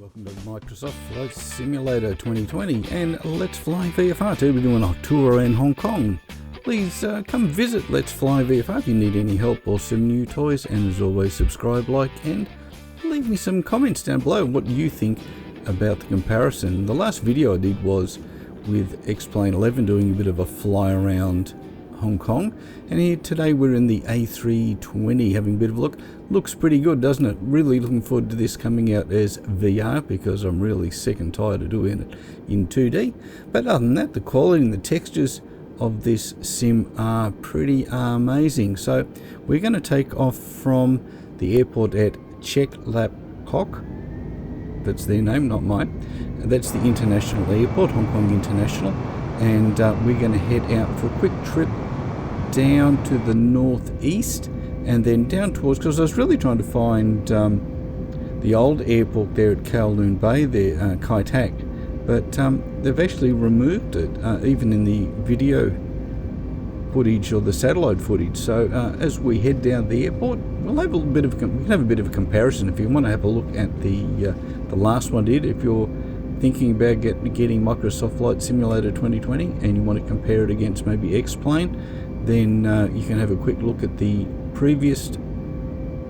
Welcome to Microsoft Flight Simulator 2020 and Let's Fly VFR. Today we're doing a tour around Hong Kong. Please come visit Let's Fly VFR if you need any help or some new toys, and as always subscribe, like and leave me some comments down below what you think about the comparison. The last video I did was with X-Plane 11 doing a bit of a fly around Hong Kong, and here today we're in the A320 having a bit of a look. Looks pretty good, doesn't it? Really looking forward to this coming out as VR because I'm really sick and tired of doing it in 2D. But other than that, the quality and the textures of this sim are pretty amazing. So we're going to take off from the airport at Cheklapkok. That's their name, not mine. That's the international airport, Hong Kong International, and we're going to head out for a quick trip down to the northeast and then down towards, because I was really trying to find the old airport there at Kowloon Bay there, Kai Tak, but they've actually removed it even in the video footage or the satellite footage. So as we head down the airport, we'll have a bit of a comparison if you want to have a look at the last one I did. If you're thinking about getting Microsoft Flight Simulator 2020 and you want to compare it against maybe X-Plane, then you can have a quick look at the previous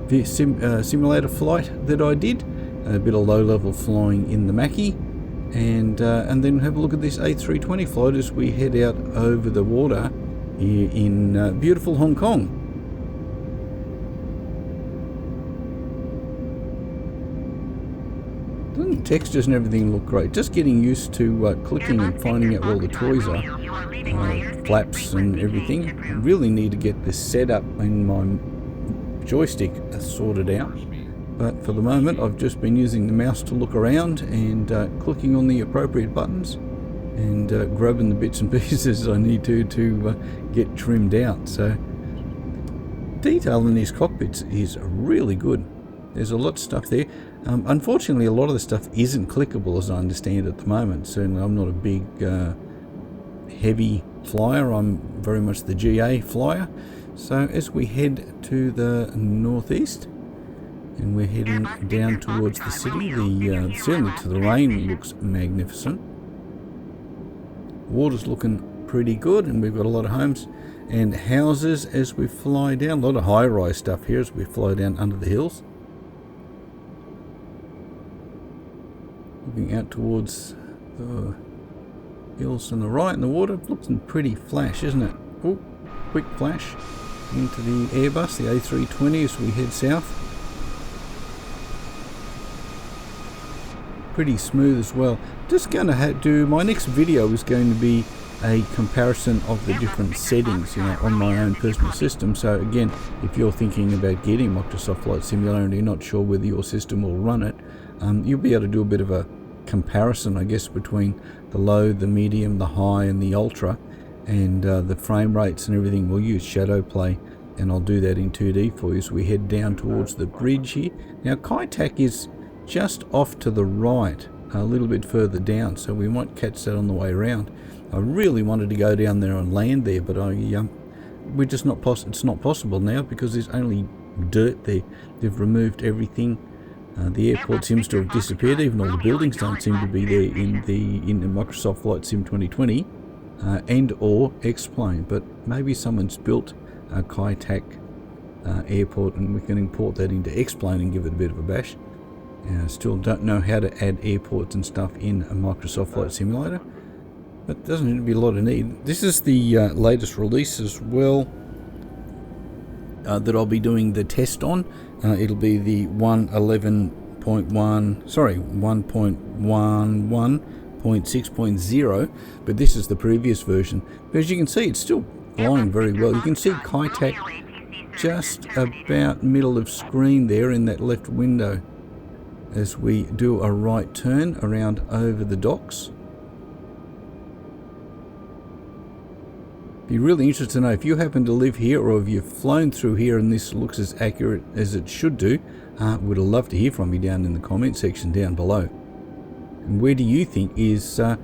simulator flight that I did, a bit of low-level flying in the Mackie, and then have a look at this A320 flight as we head out over the water here in beautiful Hong Kong. Doesn't the textures and everything look great? Just getting used to clicking and finding out where all the toys are, flaps and everything. I really need to get this set up and my joystick sorted out. But for the moment, I've just been using the mouse to look around and clicking on the appropriate buttons and grabbing the bits and pieces I need to get trimmed out. So detail in these cockpits is really good. There's a lot of stuff there. Unfortunately, a lot of the stuff isn't clickable as I understand at the moment. Certainly I'm not a big heavy flyer. I'm very much the GA flyer. So as we head to the northeast and we're heading down towards the city, certainly to the rain looks magnificent. Water's looking pretty good, and we've got a lot of homes and houses as we fly down. A lot of high-rise stuff here as we fly down under the hills. Looking out towards the hills on the right, and the water looking pretty flash, isn't it? Oh, quick flash into the Airbus, the A320, as we head south. Pretty smooth as well. Just going to do, my next video is going to be a comparison of the different settings, on my own personal system. So again, if you're thinking about getting Microsoft Flight Simulator and you're not sure whether your system will run it, you'll be able to do a bit of a comparison, I guess, between the low, the medium, the high and the ultra, and the frame rates and everything. We'll use shadow play, and I'll do that in 2D for you as we head down towards the bridge here. Now Kai Tak is just off to the right, a little bit further down, so we might catch that on the way around. I really wanted to go down there and land there, but we're just not it's not possible now because there's only dirt there. They've removed everything. The airport seems to have disappeared. Even all the buildings don't seem to be there in the Microsoft Flight Sim 2020 and or X-Plane. But maybe someone's built a Kai Tak airport and we can import that into X-Plane and give it a bit of a bash. Still don't know how to add airports and stuff in a Microsoft Flight Simulator, but doesn't need to be a lot of need. This is the latest release as well that I'll be doing the test on. It'll be the 1.11.6.0, but this is the previous version. But as you can see, it's still flying very well. You can see Kai Tak just about middle of screen there in that left window as we do a right turn around over the docks. Be really interested to know if you happen to live here or if you've flown through here and this looks as accurate as it should do. Would love to hear from you down in the comment section down below. And where do you think is the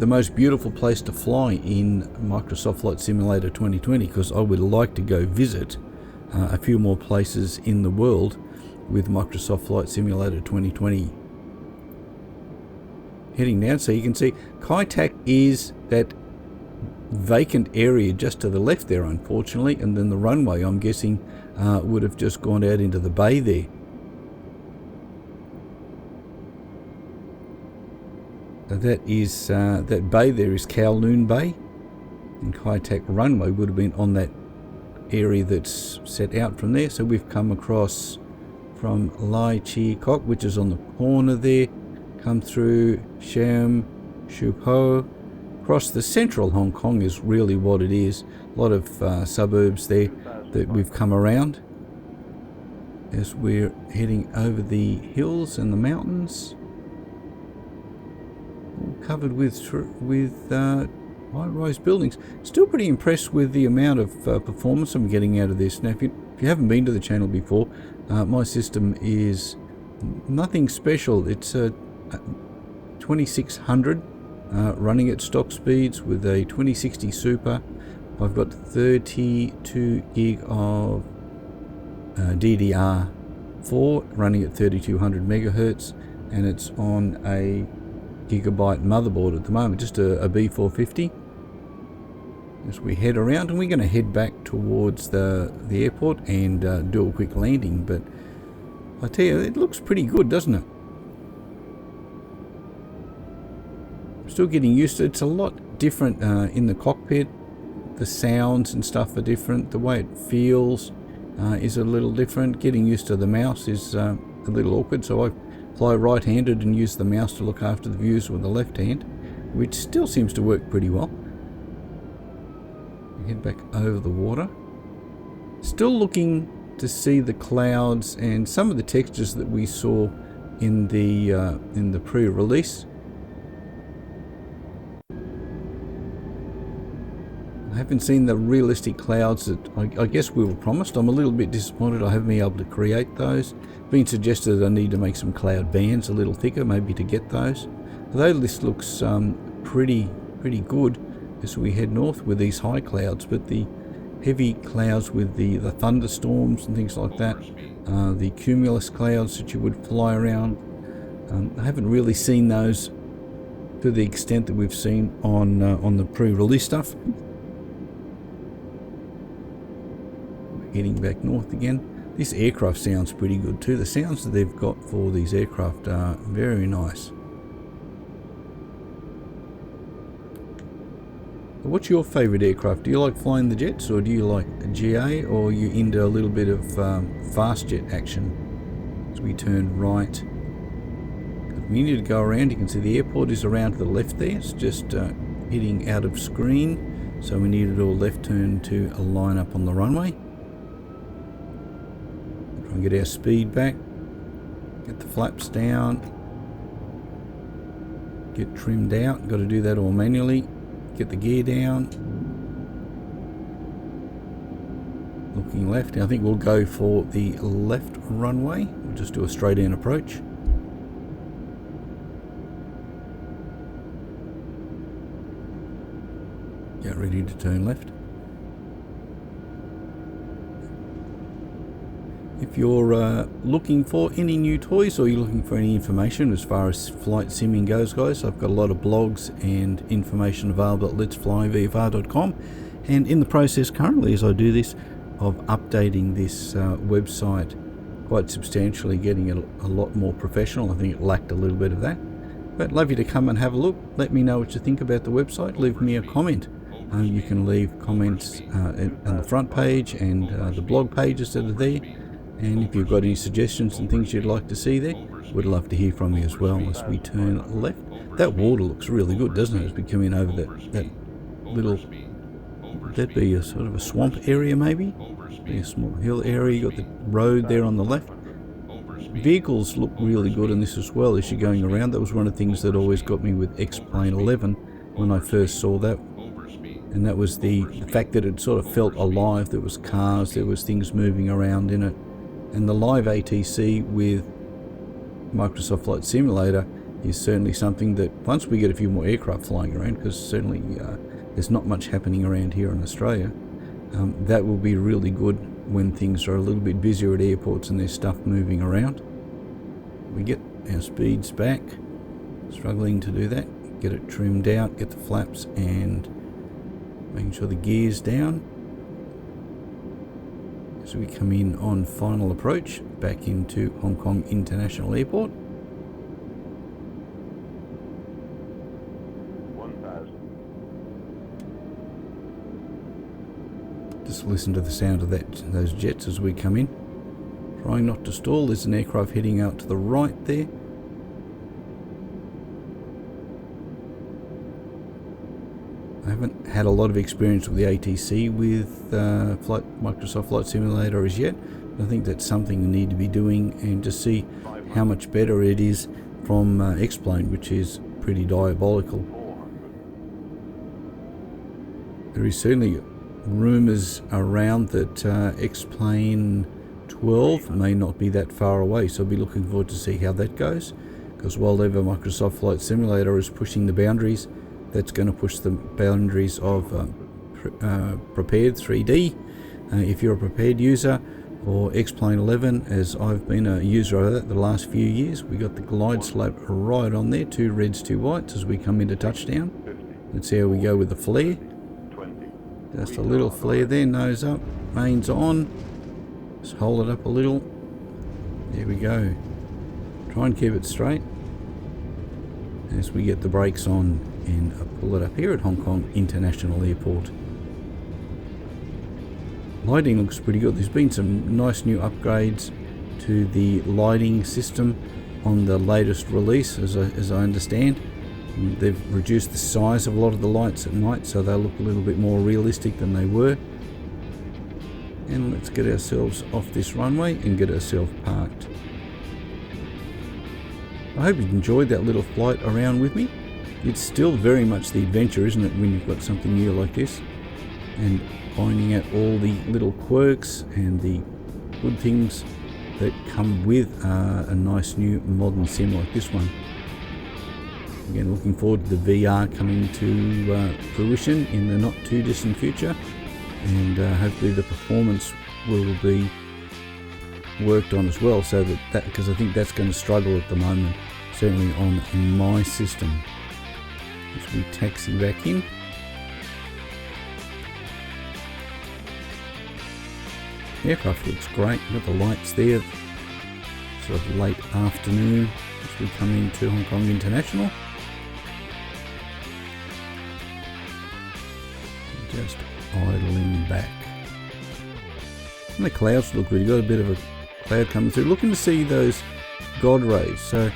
most beautiful place to fly in Microsoft Flight Simulator 2020? Because I would like to go visit a few more places in the world with Microsoft Flight Simulator 2020 heading down. So you can see Kai-Tak is that vacant area just to the left there, unfortunately, and then the runway, I'm guessing, would have just gone out into the bay there. That is that bay there is Kowloon Bay, and Kai-Tak runway would have been on that area that's set out from there. So we've come across from Lai Chi Kok, which is on the corner there, come through Sham, Shu Ho, across the central Hong Kong is really what it is. A lot of suburbs there that we've come around as we're heading over the hills and the mountains, all covered with high-rise buildings. Still pretty impressed with the amount of performance I'm getting out of this. Now, if you haven't been to the channel before, my system is nothing special. It's a 2600 running at stock speeds with a 2060 Super. I've got 32 gig of DDR4 running at 3200 megahertz, and it's on a gigabyte motherboard at the moment, just a B450. As we head around, and we're going to head back towards the airport and do a quick landing, but I tell you, it looks pretty good, doesn't it? I'm still getting used to it. It's a lot different in the cockpit. The sounds and stuff are different. The way it feels is a little different. Getting used to the mouse is a little awkward, so I fly right-handed and use the mouse to look after the views with the left hand, which still seems to work pretty well. Head back over the water. Still looking to see the clouds and some of the textures that we saw in the pre-release. I haven't seen the realistic clouds that I guess we were promised. I'm a little bit disappointed I haven't been able to create those. Been suggested I need to make some cloud bands a little thicker, maybe, to get those. Although this looks pretty good as we head north with these high clouds, but the heavy clouds with the thunderstorms and things like that, the cumulus clouds that you would fly around, I haven't really seen those to the extent that we've seen on the pre-release stuff. Heading back north again. This aircraft sounds pretty good too. The sounds that they've got for these aircraft are very nice. What's your favourite aircraft? Do you like flying the jets, or do you like the GA, or are you into a little bit of fast jet action? As we turn right, we need to go around. You can see the airport is around to the left there. It's just hitting out of screen, so we need to do a left turn to line up on the runway. Try and get our speed back, get the flaps down, get trimmed out. Got to do that all manually. Get the gear down. Looking left. I think we'll go for the left runway. We'll just do a straight in approach. Get ready to turn left. If you're looking for any new toys, or you're looking for any information as far as flight simming goes, guys, I've got a lot of blogs and information available at letsflyvfr.com, and in the process currently, as I do this, of updating this website quite substantially, getting it a lot more professional. I think it lacked a little bit of that, but love you to come and have a look. Let me know what you think about the website. Leave me a comment. You can leave comments on the front page and the blog pages that are there. And if you've got any suggestions and things you'd like to see there, we'd love to hear from you as well as we turn left. That water looks really good, doesn't it, as we come in over that little, that'd be a sort of a swamp area maybe, be a small hill area. You got the road there on the left. Vehicles look really good in this as well as you're going around. That was one of the things that always got me with X-Plane 11 when I first saw that. And that was the fact that it sort of felt alive. There was cars, there was things moving around in it. And the live ATC with Microsoft Flight Simulator is certainly something that once we get a few more aircraft flying around, because certainly there's not much happening around here in Australia, that will be really good when things are a little bit busier at airports and there's stuff moving around. We get our speeds back. Struggling to do that. Get it trimmed out, get the flaps, and making sure the gear's down. As we come in on final approach back into Hong Kong International Airport. 1,000. Just listen to the sound of those jets as we come in. Trying not to stall. There's an aircraft heading out to the right there. I haven't had a lot of experience with the ATC with Microsoft Flight Simulator as yet. I think that's something we need to be doing and just see how much better it is from X-Plane, which is pretty diabolical. There is certainly rumours around that X-Plane 12 may not be that far away, so I'll be looking forward to see how that goes, because while ever Microsoft Flight Simulator is pushing the boundaries, that's going to push the boundaries of Prepared 3D. If you're a Prepared user, or X-Plane 11, as I've been a user of that the last few years, we got the glide slope right on there, 2 reds, 2 whites as we come into touchdown. Let's see how we go with the flare. Just a little flare there, nose up, mains on. Just hold it up a little. There we go. Try and keep it straight as we get the brakes on and pull it up here at Hong Kong International Airport. Lighting looks pretty good. There's been some nice new upgrades to the lighting system on the latest release, as I understand. They've reduced the size of a lot of the lights at night, so they look a little bit more realistic than they were. And let's get ourselves off this runway and get ourselves parked. I hope you enjoyed that little flight around with me. It's still very much the adventure, isn't it, when you've got something new like this, and finding out all the little quirks and the good things that come with a nice new modern sim like this one. Again, looking forward to the VR coming to fruition in the not too distant future, and hopefully the performance will be worked on as well, so that because I think that's going to struggle at the moment, certainly on my system. As we taxi back in. The aircraft looks great. We've got the lights there. Sort of late afternoon as we come into Hong Kong International. Just idling back. And the clouds look good. You've got a bit of a cloud coming through. Looking to see those God rays. So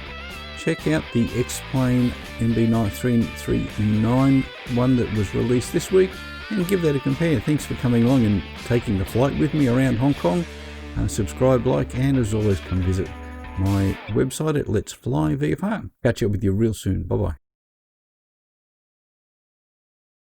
check out the X-Plane MB9339 one that was released this week and give that a compare. Thanks for coming along and taking the flight with me around Hong Kong. Subscribe, like, and as always, come visit my website at Let's Fly VFR. Catch up with you real soon. Bye bye.